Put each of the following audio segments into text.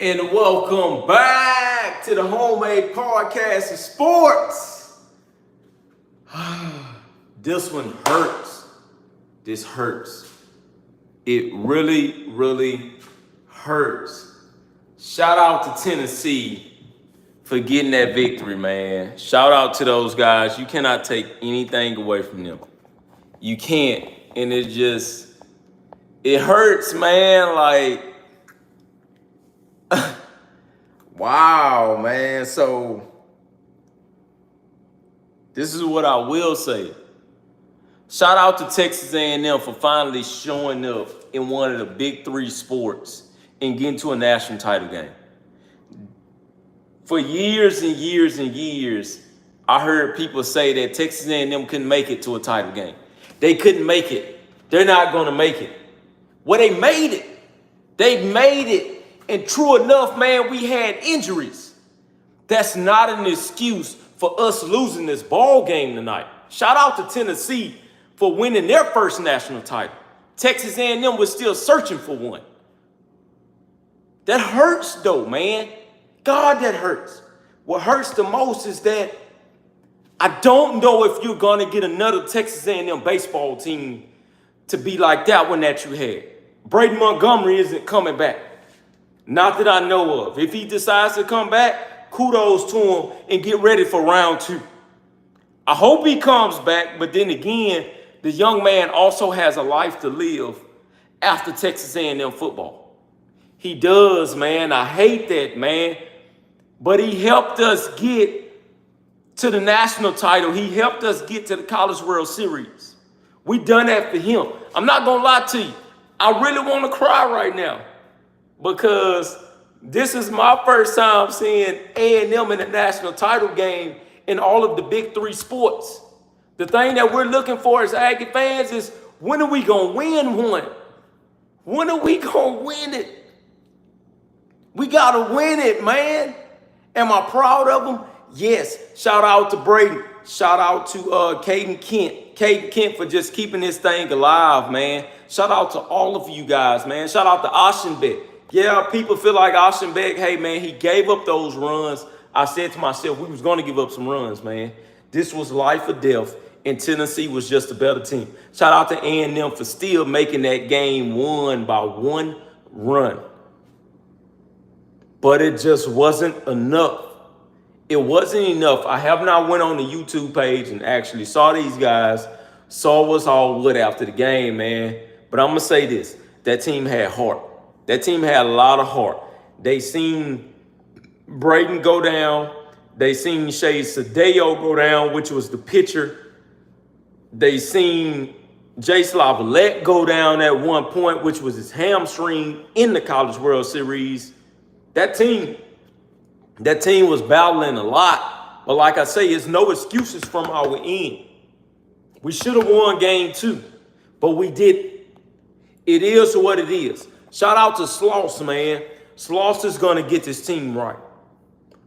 And welcome back to the Homemade Podcast of Sports. This one hurts. This hurts. It really, really hurts. Shout out to Tennessee for getting that victory, man. Shout out to those guys. You cannot take anything away from them. You can't. And it hurts, man. Like, wow, man. So this is what I will say. Shout out to Texas A&M for finally showing up in one of the big three sports and getting to a national title game. For years and years and years, I heard people say that Texas A&M couldn't make it to a title game. They couldn't make it. They're not going to make it. Well, they made it. They made it. And true enough, man, we had injuries. That's not an excuse for us losing this ball game tonight. Shout out to Tennessee for winning their first national title. Texas A&M was still searching for one. That hurts, though, man. God, that hurts. What hurts the most is that I don't know if you're going to get another Texas A&M baseball team to be like that one that you had. Braden Montgomery isn't coming back. Not that I know of. If he decides to come back, kudos to him and get ready for round 2. I hope he comes back, but then again, the young man also has a life to live after Texas A&M football. He does, man. I hate that, man. But he helped us get to the national title. He helped us get to the College World Series. We done that for him. I'm not going to lie to you. I really want to cry right now because this is my first time seeing A&M in the national title game in all of the big three sports. The thing that we're looking for as Aggie fans is, when are we going to win one? When are we going to win it? We got to win it, man. Am I proud of them? Yes. Shout out to Brady. Shout out to Caden Kent. Caden Kent for just keeping this thing alive, man. Shout out to all of you guys, man. Shout out to Oshenbeck. Yeah, people feel like Oshenbeck, hey, man, he gave up those runs. I said to myself, we was going to give up some runs, man. This was life or death, and Tennessee was just a better team. Shout out to A&M for still making that game won by one run. But it just wasn't enough. It wasn't enough. I have not went on the YouTube page and actually saw these guys, saw what's all good after the game, man. But I'm going to say this. That team had heart. That team had a lot of heart. They seen Braden go down. They seen Shea Sadeo go down, which was the pitcher. They seen Jace Lavalette go down at one point, which was his hamstring in the College World Series. That team was battling a lot. But like I say, it's no excuses from our end. We should have won game 2, but we didn't. It is what it is. Shout out to Sloss, man. Sloss is going to get this team right.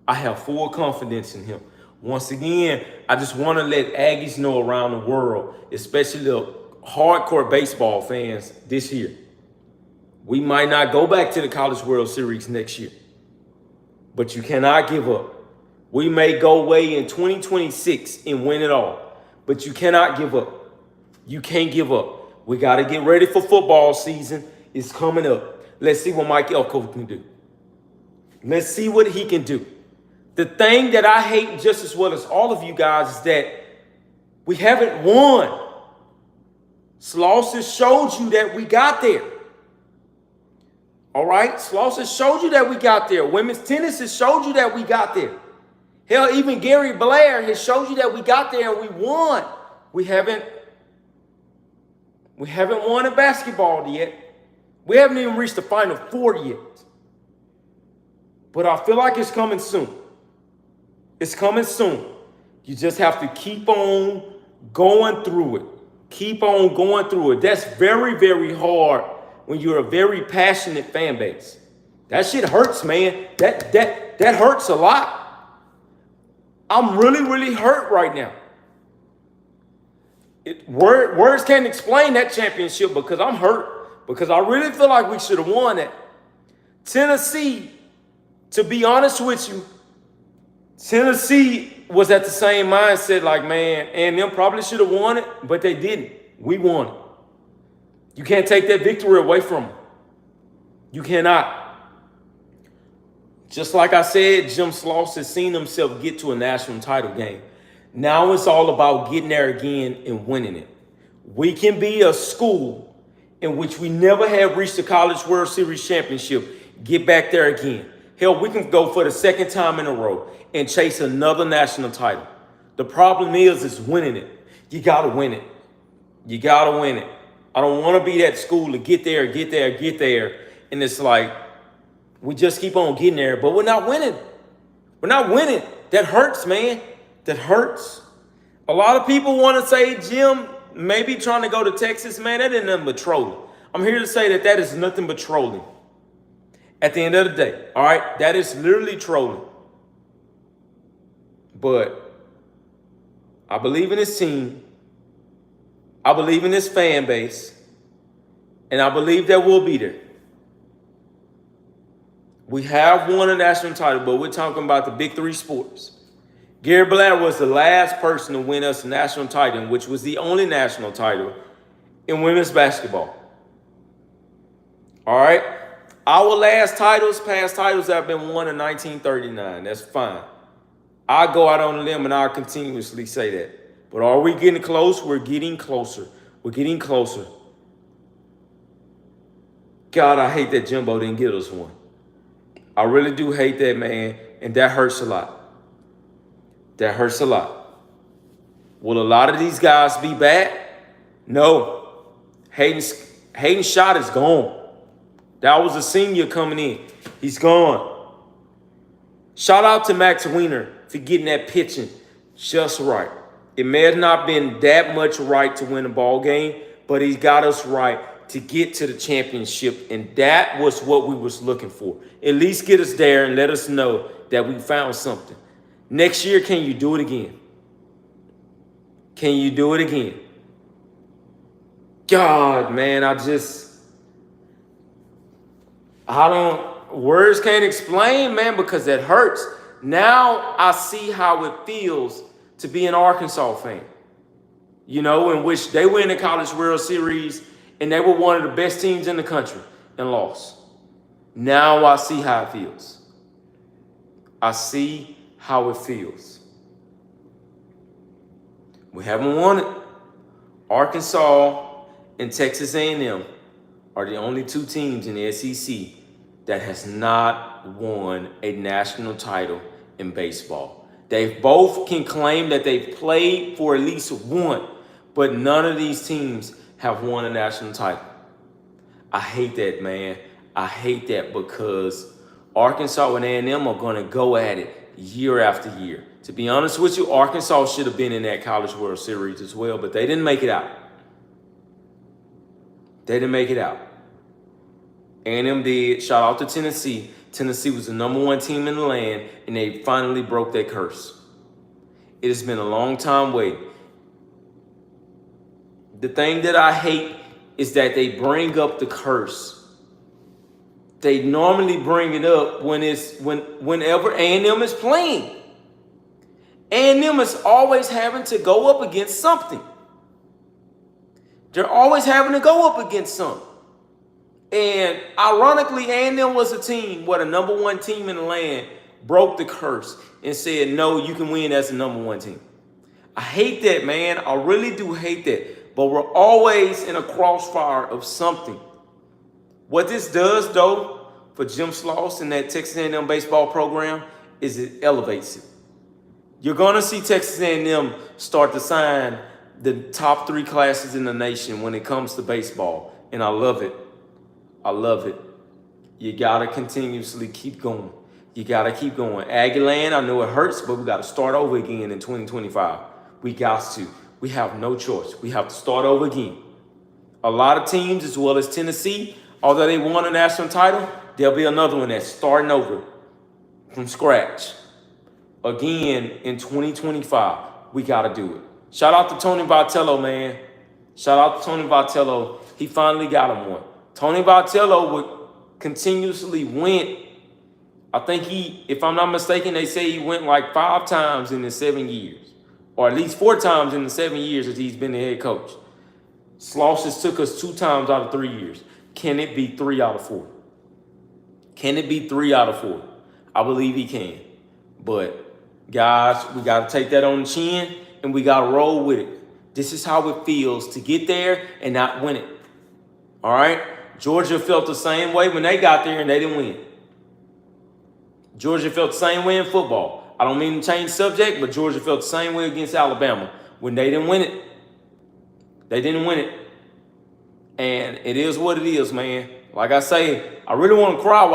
I have full confidence in him. Once again, I just want to let Aggies know around the world, especially the hardcore baseball fans this year. We might not go back to the College World Series next year, but you cannot give up. We may go away in 2026 and win it all, but you cannot give up. You can't give up. We got to get ready for football season. It's coming up. Let's see what Mike Elko can do. Let's see what he can do. The thing that I hate just as well as all of you guys is that we haven't won. Sloss has showed you that we got there. All right? Sloss has showed you that we got there. Women's tennis has showed you that we got there. Hell, even Gary Blair has showed you that we got there and we won. We haven't won a basketball yet. We haven't even reached the Final Four yet. But I feel like it's coming soon. It's coming soon. You just have to keep on going through it. Keep on going through it. That's very, very hard when you're a very passionate fan base. That shit hurts, man. That hurts a lot. I'm really, really hurt right now. Words can't explain that championship because I'm hurt. Because I really feel like we should have won it. Tennessee To be honest with you, Tennessee was at the same mindset like, man, and them probably should have won it, but they didn't. We won it. You can't take that victory away from them. You cannot. Just like I said, Jim Sloss has seen himself get to a national title game. Now it's all about getting there again and winning it. We can be a school in which we never have reached the College World Series championship, get back there again. Hell, we can go for the second time in a row and chase another national title. The problem is winning it. You got to win it. You got to win it. I don't want to be that school to get there, and it's like, we just keep on getting there, but we're not winning. We're not winning. That hurts, man. That hurts. A lot of people want to say, Jim, maybe trying to go to Texas, man, that ain't nothing but trolling. I'm here to say that is nothing but trolling. At the end of the day, all right? That is literally trolling. But I believe in this team. I believe in this fan base. And I believe that we'll be there. We have won a national title, but we're talking about the big three sports. Gary Blair was the last person to win us a national title, which was the only national title in women's basketball. All right? Our past titles have been won in 1939. That's fine. I go out on a limb and I'll continuously say that. But are we getting close? We're getting closer. We're getting closer. God, I hate that Jimbo didn't get us one. I really do hate that, man, and that hurts a lot. That hurts a lot. Will a lot of these guys be back? No. Hayden's shot is gone. That was a senior coming in. He's gone. Shout out to Max Wiener for getting that pitching just right. It may have not been that much right to win a ball game, but he got us right to get to the championship, and that was what we was looking for. At least get us there and let us know that we found something. Next year, can you do it again? Can you do it again? God, man, words can't explain, man, because that hurts. Now I see how it feels to be an Arkansas fan, in which they win the College World Series and they were one of the best teams in the country and lost. Now I see how it feels. I see how it feels. We haven't won it. Arkansas and Texas A&M are the only two teams in the SEC that has not won a national title in baseball. They both can claim that they've played for at least one, but none of these teams have won a national title. I hate that, man. I hate that because Arkansas and A&M are going to go at it year after year. To be honest with you, Arkansas should have been in that College World Series as well, but they didn't make it out. They didn't make it out. A&M did. Shout out to Tennessee. Tennessee was the #1 team in the land, and they finally broke that curse. It has been a long time waiting. The thing that I hate is that they bring up the curse. They normally bring it up whenever A&M is playing. A&M is always having to go up against something. They're always having to go up against something. And ironically, A&M was a team where the #1 team in the land broke the curse and said, no, you can win as the #1 team. I hate that, man. I really do hate that. But we're always in a crossfire of something. What this does, though, for Jim Sloss and that Texas A&M baseball program is it elevates it. You're going to see Texas A&M start to sign the top 3 classes in the nation when it comes to baseball. And I love it. I love it. You got to continuously keep going. You got to keep going. Aggieland, I know it hurts, but we got to start over again in 2025. We got to. We have no choice. We have to start over again. A lot of teams, as well as Tennessee, although they won a national title, there'll be another one that's starting over from scratch. Again, in 2025, we got to do it. Shout out to Tony Vitello, man. Shout out to Tony Vitello. He finally got him one. Tony Vitello would continuously win I think he, if I'm not mistaken, they say he went like 5 times in the 7 years, or at least 4 times in the 7 years that he's been the head coach. Slauson took us 2 times out of 3 years. Can it be 3 out of 4? Can it be 3 out of 4? I believe he can. But guys, we got to take that on the chin and we got to roll with it. This is how it feels to get there and not win it. All right? Georgia felt the same way when they got there and they didn't win. Georgia felt the same way in football. I don't mean to change subject, but Georgia felt the same way against Alabama when they didn't win it. They didn't win it. And it is what it is, man. Like I say, I really want to cry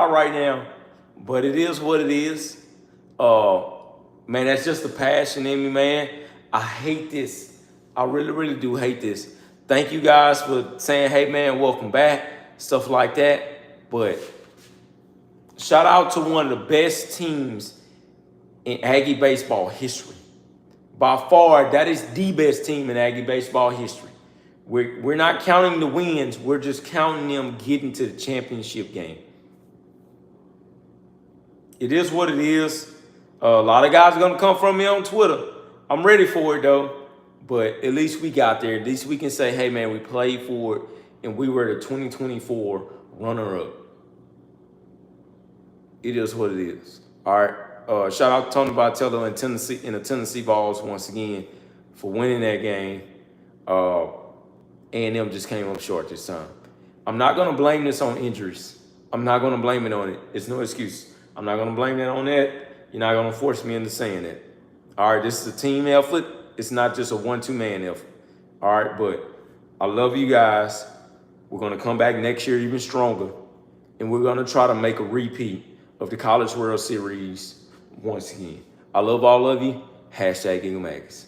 right now. But it is what it is. Man, that's just the passion in me, man. I hate this. I really, really do hate this. Thank you guys for saying, hey, man, welcome back. Stuff like that. But shout out to one of the best teams in Aggie baseball history. By far, that is the best team in Aggie baseball history. We're not counting the wins. We're just counting them getting to the championship game. It is what it is. A lot of guys are going to come from me on Twitter. I'm ready for it, though. But at least we got there. At least we can say, hey, man, we played for it, and we were the 2024 runner-up. It is what it is. All right. Shout out to Tony Bartello and the Tennessee Vols once again for winning that game. A&M just came up short this time. I'm not going to blame this on injuries. I'm not going to blame it on it. It's no excuse. I'm not going to blame it on that. You're not going to force me into saying that. All right, this is a team effort. It's not just a 1-2-man effort. All right, but I love you guys. We're going to come back next year even stronger, and we're going to try to make a repeat of the College World Series once again. I love all of you. #Eagle Magus.